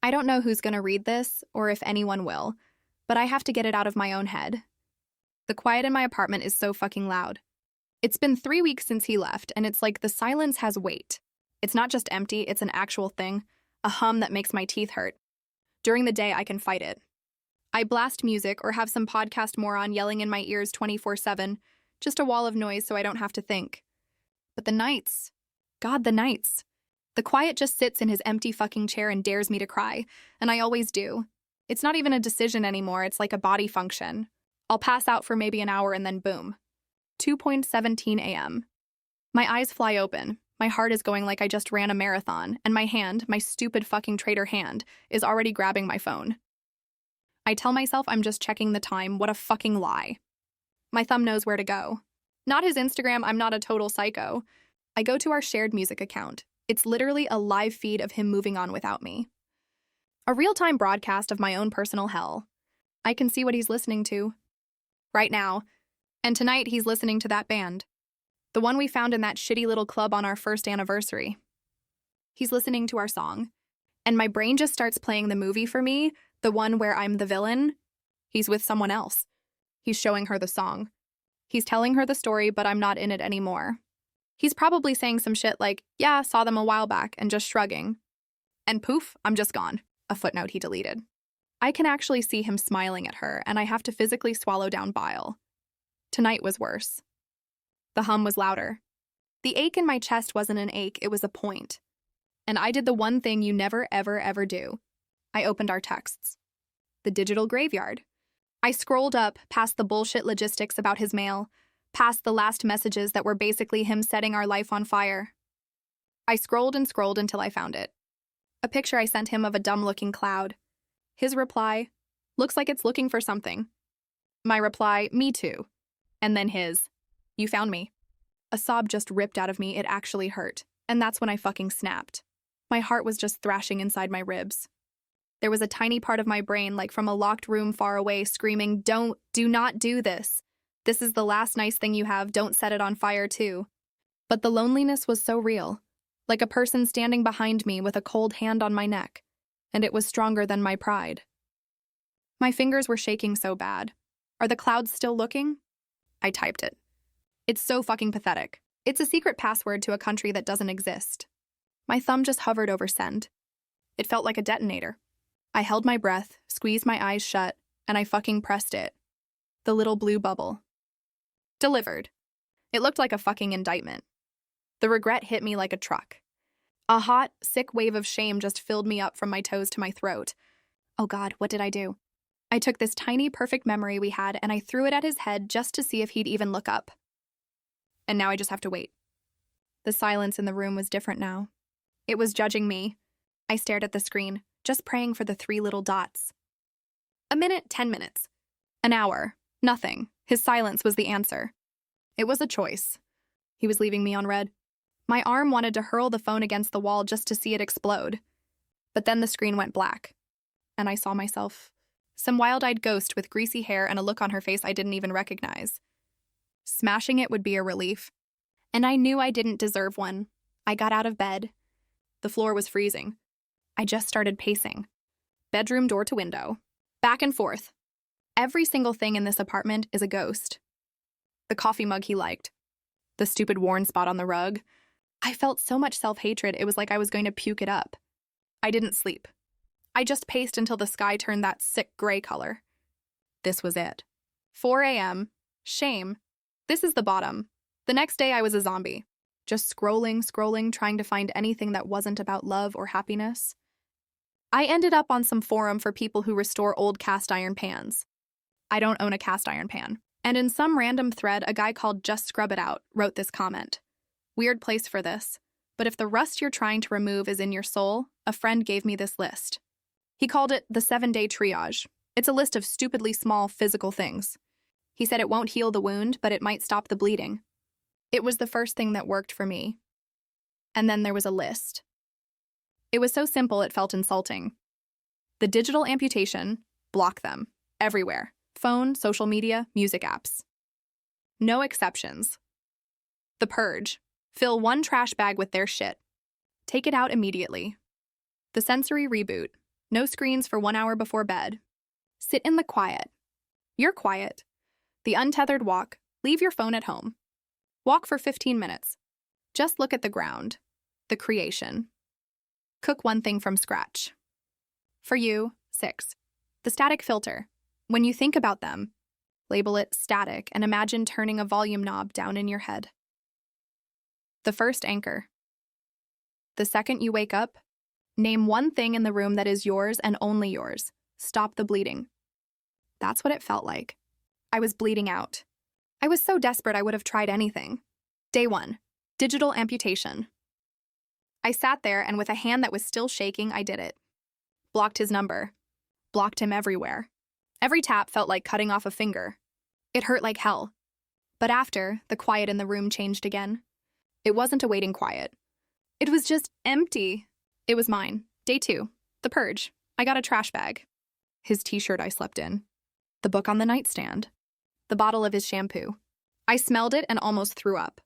I don't know who's gonna read this, or if anyone will, but I have to get it out of my own head. The quiet in my apartment is so fucking loud. It's been 3 weeks since he left, and it's like the silence has weight. It's not just empty, it's an actual thing, a hum that makes my teeth hurt. During the day, I can fight it. I blast music or have some podcast moron yelling in my ears 24/7, just a wall of noise so I don't have to think. But the nights, God, the nights. The quiet just sits in his empty fucking chair and dares me to cry, and I always do. It's not even a decision anymore, it's like a body function. I'll pass out for maybe an hour and then boom. 2:17 a.m. My eyes fly open, my heart is going like I just ran a marathon, and my hand, my stupid fucking traitor hand, is already grabbing my phone. I tell myself I'm just checking the time, what a fucking lie. My thumb knows where to go. Not his Instagram, I'm not a total psycho. I go to our shared music account. It's literally a live feed of him moving on without me. A real-time broadcast of my own personal hell. I can see what he's listening to. Right now. And tonight he's listening to that band. The one we found in that shitty little club on our first anniversary. He's listening to our song. And my brain just starts playing the movie for me, the one where I'm the villain. He's with someone else. He's showing her the song. He's telling her the story, but I'm not in it anymore. He's probably saying some shit like, yeah, saw them a while back, and just shrugging. And poof, I'm just gone. A footnote he deleted. I can actually see him smiling at her, and I have to physically swallow down bile. Tonight was worse. The hum was louder. The ache in my chest wasn't an ache, it was a point. And I did the one thing you never, ever, ever do. I opened our texts. The digital graveyard. I scrolled up past the bullshit logistics about his mail, past the last messages that were basically him setting our life on fire. I scrolled and scrolled until I found it. A picture I sent him of a dumb-looking cloud. His reply, looks like it's looking for something. My reply, me too. And then his, you found me. A sob just ripped out of me, it actually hurt. And that's when I fucking snapped. My heart was just thrashing inside my ribs. There was a tiny part of my brain, like from a locked room far away, screaming, do not do this. This is the last nice thing you have, don't set it on fire too. But the loneliness was so real, like a person standing behind me with a cold hand on my neck, and it was stronger than my pride. My fingers were shaking so bad. Are the clouds still looking? I typed it. It's so fucking pathetic. It's a secret password to a country that doesn't exist. My thumb just hovered over send. It felt like a detonator. I held my breath, squeezed my eyes shut, and I fucking pressed it. The little blue bubble. Delivered. It looked like a fucking indictment. The regret hit me like a truck. A hot, sick wave of shame just filled me up from my toes to my throat. Oh God, what did I do? I took this tiny, perfect memory we had and I threw it at his head just to see if he'd even look up. And now I just have to wait. The silence in the room was different now. It was judging me. I stared at the screen, just praying for the 3 little dots. A minute, 10 minutes. An hour. Nothing. His silence was the answer. It was a choice. He was leaving me on red. My arm wanted to hurl the phone against the wall just to see it explode. But then the screen went black. And I saw myself. Some wild-eyed ghost with greasy hair and a look on her face I didn't even recognize. Smashing it would be a relief. And I knew I didn't deserve one. I got out of bed. The floor was freezing. I just started pacing. Bedroom door to window. Back and forth. Every single thing in this apartment is a ghost. The coffee mug he liked. The stupid worn spot on the rug. I felt so much self-hatred, it was like I was going to puke it up. I didn't sleep. I just paced until the sky turned that sick gray color. This was it. 4 a.m. Shame. This is the bottom. The next day I was a zombie. Just scrolling, trying to find anything that wasn't about love or happiness. I ended up on some forum for people who restore old cast iron pans. I don't own a cast iron pan. And in some random thread, a guy called Just Scrub It Out wrote this comment. Weird place for this, but if the rust you're trying to remove is in your soul, a friend gave me this list. He called it the 7-day triage. It's a list of stupidly small physical things. He said it won't heal the wound, but it might stop the bleeding. It was the first thing that worked for me. And then there was a list. It was so simple it felt insulting. The digital amputation, block them, everywhere. Phone, social media, music apps. No exceptions. The purge, fill one trash bag with their shit. Take it out immediately. The sensory reboot, No screens for 1 hour before bed. Sit in the quiet. You're quiet. The untethered walk. Leave your phone at home. Walk for 15 minutes. Just look at the ground. The creation. Cook one thing from scratch. For you, 6. The static filter. When you think about them, label it static and imagine turning a volume knob down in your head. The first anchor. The second you wake up, name one thing in the room that is yours and only yours. Stop the bleeding. That's what it felt like. I was bleeding out. I was so desperate I would have tried anything. Day 1. Digital amputation. I sat there and with a hand that was still shaking, I did it. Blocked his number. Blocked him everywhere. Every tap felt like cutting off a finger. It hurt like hell. But after, the quiet in the room changed again. It wasn't a waiting quiet. It was just empty. It was mine. Day 2. The purge. I got a trash bag. His t-shirt I slept in. The book on the nightstand. The bottle of his shampoo. I smelled it and almost threw up.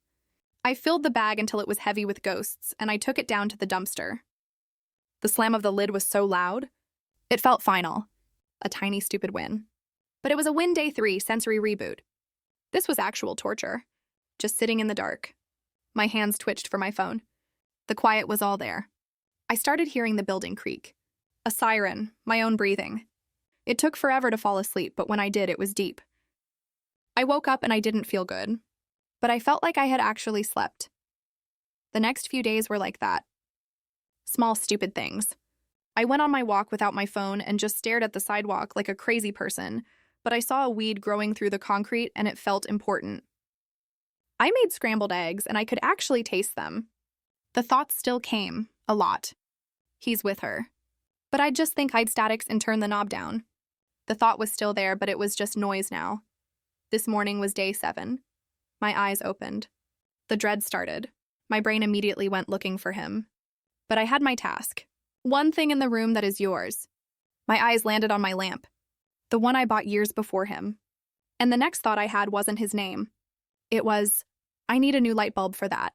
I filled the bag until it was heavy with ghosts, and I took it down to the dumpster. The slam of the lid was so loud. It felt final. A tiny stupid win. But it was a win day 3, sensory reboot. This was actual torture. Just sitting in the dark. My hands twitched for my phone. The quiet was all there. I started hearing the building creak. A siren, my own breathing. It took forever to fall asleep, but when I did, it was deep. I woke up and I didn't feel good, but I felt like I had actually slept. The next few days were like that. Small, stupid things. I went on my walk without my phone and just stared at the sidewalk like a crazy person, but I saw a weed growing through the concrete and it felt important. I made scrambled eggs and I could actually taste them. The thoughts still came, a lot. He's with her. But I'd just think I'd statics and turn the knob down. The thought was still there, but it was just noise now. This morning was day 7. My eyes opened. The dread started. My brain immediately went looking for him. But I had my task. One thing in the room that is yours. My eyes landed on my lamp. The one I bought years before him. And the next thought I had wasn't his name. It was, I need a new light bulb for that.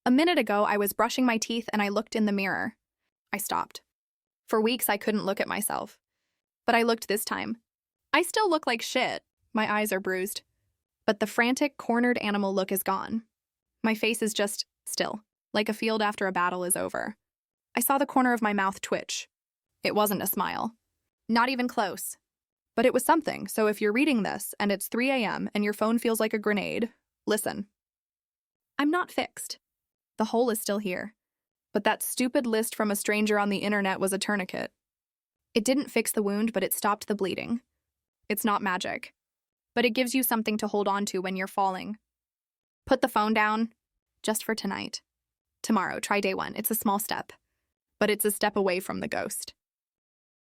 A minute ago, I was brushing my teeth and I looked in the mirror. I stopped. For weeks, I couldn't look at myself. But I looked this time. I still look like shit. My eyes are bruised. But the frantic, cornered animal look is gone. My face is just still, like a field after a battle is over. I saw the corner of my mouth twitch. It wasn't a smile. Not even close. But it was something, so if you're reading this and it's 3 a.m. and your phone feels like a grenade, listen. I'm not fixed. The hole is still here. But that stupid list from a stranger on the internet was a tourniquet. It didn't fix the wound, but it stopped the bleeding. It's not magic. But it gives you something to hold on to when you're falling. Put the phone down, just for tonight. Tomorrow, try day 1. It's a small step. But it's a step away from the ghost.